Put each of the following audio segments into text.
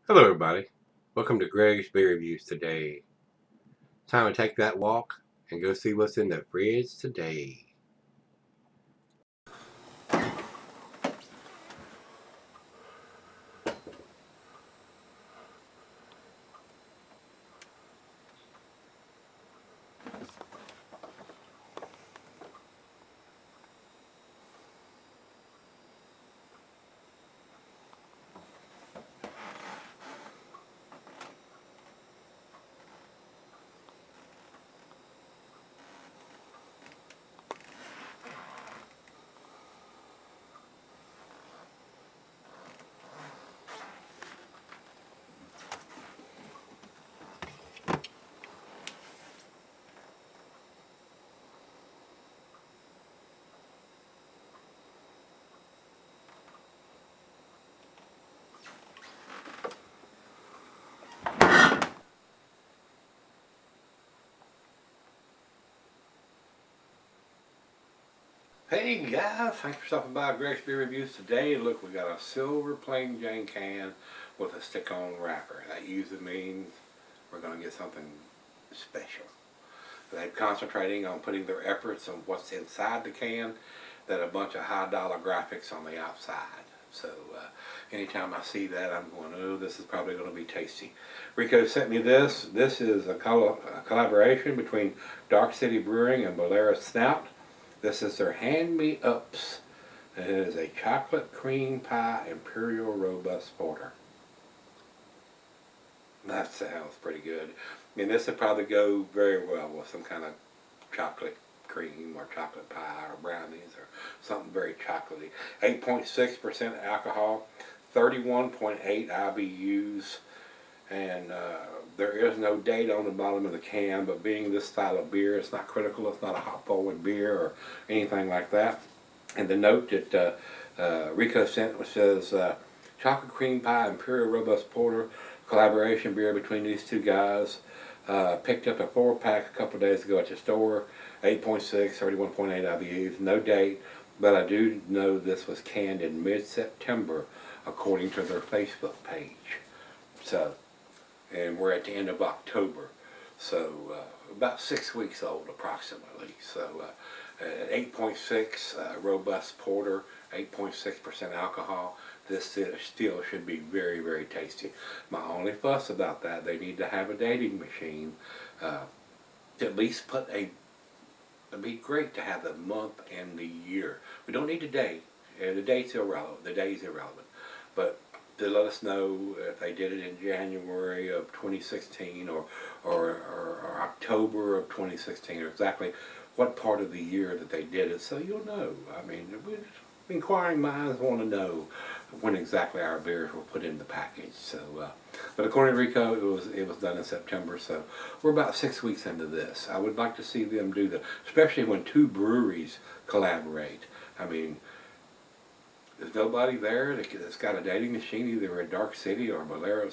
Hello everybody, welcome to Gregsbeerreviews today. Time to take that walk and go see what's in the fridge today. Hey guys, thanks for stopping by Gregsbeerreviews today. Look, we got a silver plain Jane can with a stick-on wrapper. That usually means we're going to get something special. They're concentrating on putting their efforts on what's inside the can than a bunch of high-dollar graphics on the outside. So anytime I see that, I'm going, oh, this is probably going to be tasty. Rico sent me this. This is a collaboration between Dark City Brewing and Bolero Snort. This is their hand-me-ups. It is a chocolate cream pie Imperial robust porter. That sounds pretty good. And this would probably go very well with some kind of chocolate cream or chocolate pie or brownies or something very chocolatey. 8.6% alcohol, 31.8 IBUs, and there is no date on the bottom of the can, but being this style of beer, it's not critical. It's not a hop forward beer or anything like that. And the note that Rico sent says chocolate cream pie Imperial robust porter collaboration beer between these two guys. Picked up a 4-pack a couple days ago at the store. 8.6, 31.8 IBUs, no date, but I do know this was canned in mid-September according to their Facebook page. So, and we're at the end of October, so about 6 weeks old approximately. So 8.6 robust porter, 8.6% alcohol. This still should be very, very tasty. My only fuss about that, they need to have a dating machine to at least put a, it'd be great to have the month and the year. We don't need the date. The date's irrelevant. The day's irrelevant. But to let us know if they did it in January of 2016 or October of 2016 or exactly what part of the year that they did it, so you'll know. I mean, inquiring minds want to know when exactly our beers were put in the package. So, but according to Rico, it was done in September. So we're about 6 weeks into this. I would like to see them do that, especially when two breweries collaborate. I mean, there's nobody there that's got a dating machine, either in Dark City or Bolero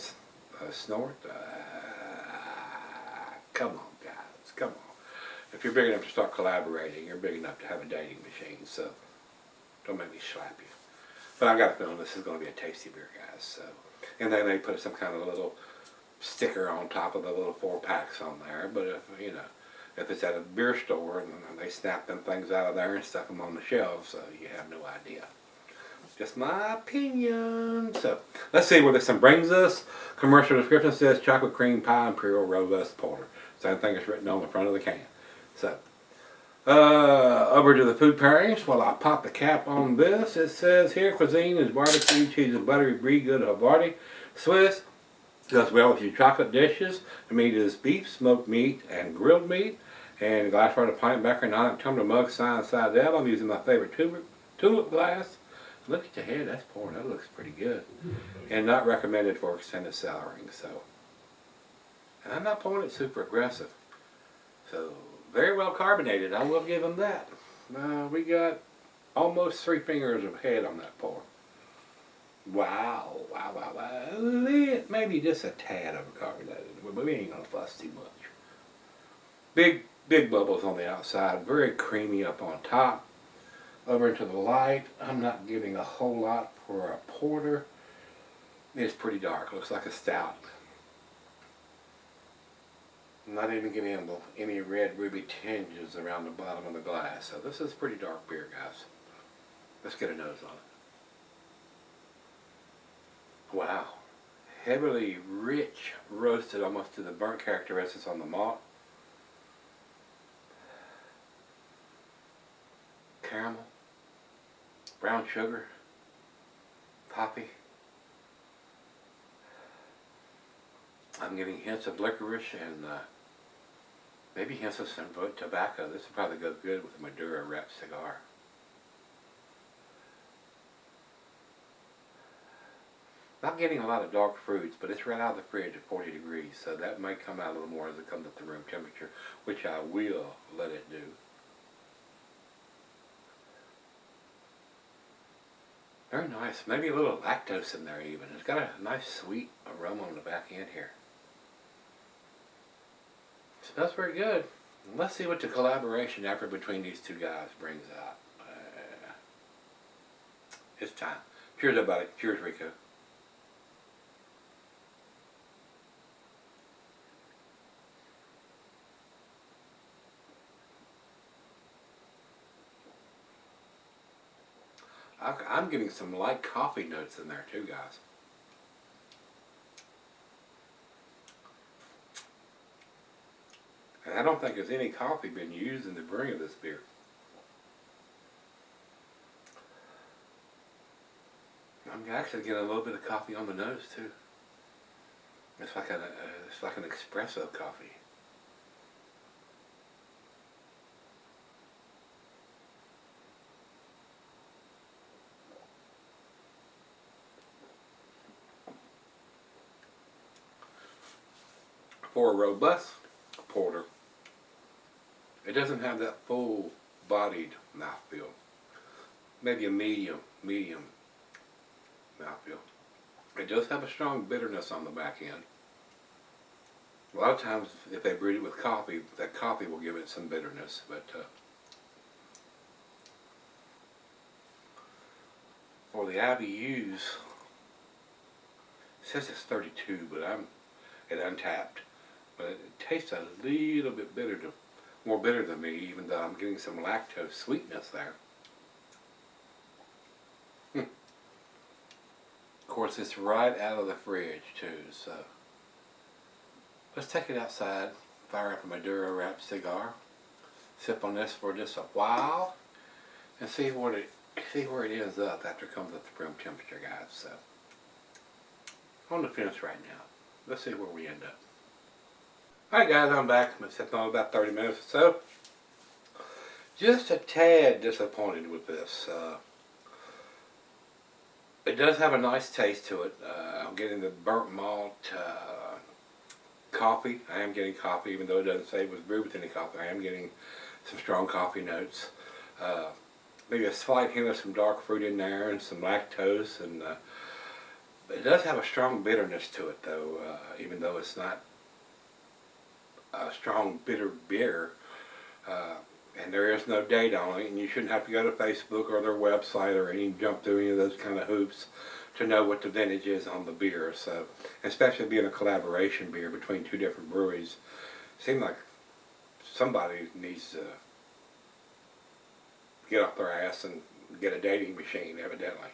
Snort. Come on, guys, come on. If you're big enough to start collaborating, you're big enough to have a dating machine. So don't make me slap you. But I got a feeling this is going to be a tasty beer, guys. So, and then they put some kind of little sticker on top of the little 4-packs on there. But if you know, if it's at a beer store and they snap them things out of there and stuff them on the shelves, so you have no idea. Just my opinion. So let's see where this one brings us. Commercial description says chocolate cream pie Imperial robust porter. Same thing is written on the front of the can. So over to the food pairings. While I pop the cap on this, it says here cuisine is barbecue, cheese, and buttery brie good Havarti. Swiss goes well with your chocolate dishes. The meat is beef, smoked meat, and grilled meat. And glassware to pint backer, 9-tumbler mug, side down. I'm using my favorite tulip glass. Look at the head, that's pouring. That looks pretty good. And not recommended for extended cellaring. So, and I'm not pouring it super aggressive. So, very well carbonated. I will give them that. We got almost 3 fingers of head on that pour. Wow, wow, wow, wow. Maybe just a tad overcarbonated, but we ain't gonna fuss too much. Big bubbles on the outside, very creamy up on top. Over into the light, I'm not giving a whole lot for a porter. It's pretty dark. Looks like a stout. I'm not even getting any red ruby tinges around the bottom of the glass. So this is pretty dark beer, guys. Let's get a nose on it. Wow. Heavily rich, roasted almost to the burnt characteristics on the malt. Caramel, brown sugar, coffee. I'm getting hints of licorice and maybe hints of some tobacco. This would probably go good with a Maduro wrapped cigar. Not getting a lot of dark fruits, but it's right out of the fridge at 40 degrees, so that may come out a little more as it comes up to room temperature, which I will let it do. Very nice. Maybe a little lactose in there even. It's got a nice sweet aroma on the back end here. Smells very good. Let's see what the collaboration effort between these two guys brings out. It's time. Cheers, everybody. Cheers, Rico. I'm getting some light coffee notes in there too, guys. And I don't think there's any coffee been used in the brewing of this beer. I'm actually getting a little bit of coffee on the nose too. It's like an espresso coffee. For a robust porter, it doesn't have that full-bodied mouthfeel. Maybe a medium mouthfeel. It does have a strong bitterness on the back end. A lot of times, if they brewed it with coffee, that coffee will give it some bitterness. But for the IBUs, it says it's 32, but I'm at Untapped. But it tastes a little bit more bitter than me, even though I'm getting some lactose sweetness there. Of course, it's right out of the fridge too, so let's take it outside, fire up a Maduro wrapped cigar, sip on this for just a while, and see where it ends up after it comes up to room temperature, guys. So on the fence right now. Let's see where we end up. Alright guys, I'm back. I've been sipping on about 30 minutes or so. Just a tad disappointed with this. It does have a nice taste to it. I'm getting the burnt malt coffee. I am getting coffee, even though it doesn't say it was brewed with any coffee. I am getting some strong coffee notes. Maybe a slight hint of some dark fruit in there and some lactose. And it does have a strong bitterness to it, though, even though it's not a strong bitter beer. And there is no date on it, and you shouldn't have to go to Facebook or their website or jump through any of those kind of hoops to know what the vintage is on the beer. So, especially being a collaboration beer between two different breweries, it seems like somebody needs to get off their ass and get a dating machine, evidently.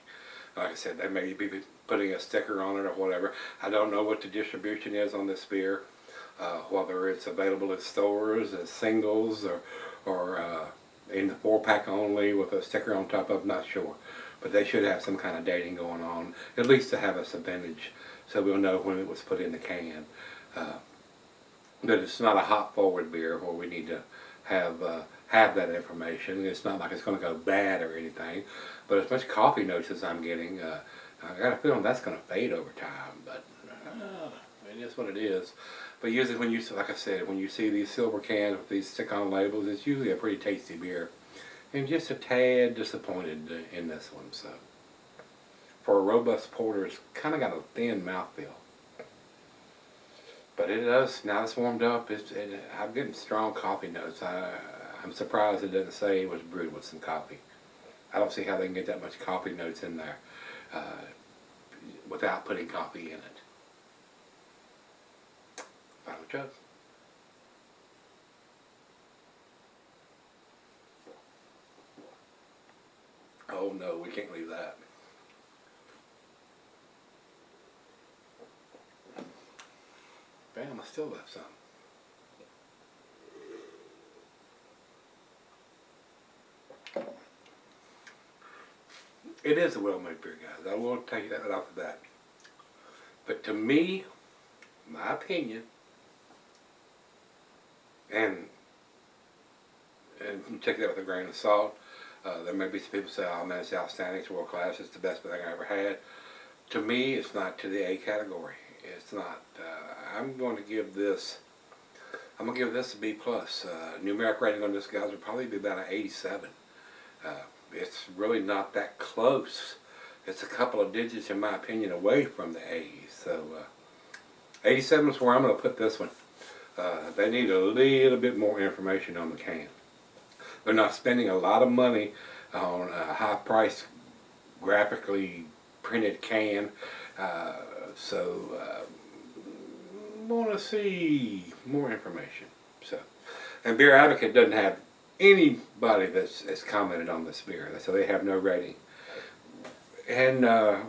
Like I said, they may be putting a sticker on it or whatever. I don't know what the distribution is on this beer, whether it's available at stores as singles or in the 4-pack only with a sticker on top of, not sure. But they should have some kind of dating going on, at least to have us a vintage, so we'll know when it was put in the can. But it's not a hop forward beer where we need to have that information. It's not like it's going to go bad or anything, but as much coffee notes as I'm getting, I got a feeling that's going to fade over time, but it is what it is. But usually when you, like I said, when you see these silver cans with these stick-on labels, it's usually a pretty tasty beer. And just a tad disappointed in this one. So for a robust porter, it's kind of got a thin mouthfeel. But it does, now it's warmed up, I'm getting strong coffee notes. I'm surprised it doesn't say it was brewed with some coffee. I don't see how they can get that much coffee notes in there. without putting coffee in it. Final chug. Oh no, we can't leave that. Bam, I still left some. It is a well-made beer, guys. I will tell you that right off the bat. But to me, my opinion, and take that with a grain of salt. There may be some people say, "Oh man, it's outstanding. It's world class. It's the best thing I ever had." To me, it's not to the A category. It's not. I'm going to give this. I'm going to give this a B plus. Numeric rating on this, guys, would probably be about an 87. It's really not that close. It's a couple of digits, in my opinion, away from the A's. So 87 is where I'm going to put this one. They need a little bit more information on the can. They're not spending a lot of money on a high-priced, graphically printed can. Want to see more information. So, and Beer Advocate doesn't have anybody that's commented on this beer, so they have no rating. And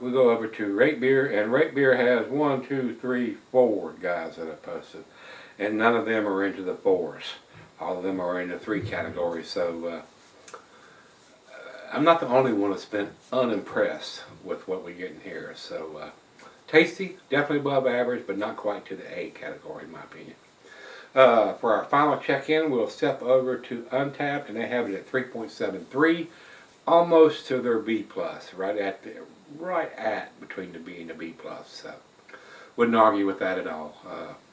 we go over to Rate Beer, and Rate Beer has 1, 2, 3, 4 guys that have posted, and none of them are into the 4s. All of them are in the 3 categories. So I'm not the only one that's been unimpressed with what we get in here. So tasty, definitely above average, but not quite to the A category in my opinion. For our final check-in, we'll step over to Untapped, and they have it at 3.73, almost to their B plus, right at between the B and the B plus. So wouldn't argue with that at all.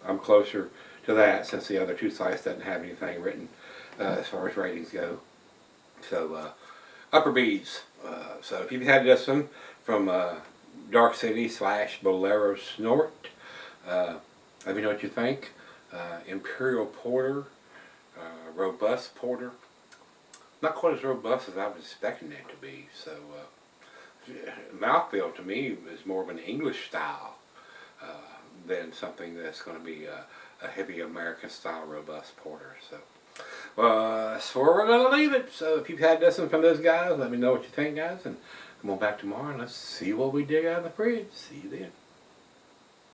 I'm closer to that since the other 2 sites doesn't have anything written as far as ratings go. So upper B's. So if you've had this one from Dark City / Bolero Snort, let me know what you think. Imperial Porter, Robust Porter. Not quite as robust as I was expecting it to be. So mouthfeel to me is more of an English style than something that's going to be a heavy American style robust porter. So that's where we're going to leave it. So if you've had this one from those guys, let me know what you think, guys, and come on back tomorrow and let's see what we dig out of the fridge. See you then.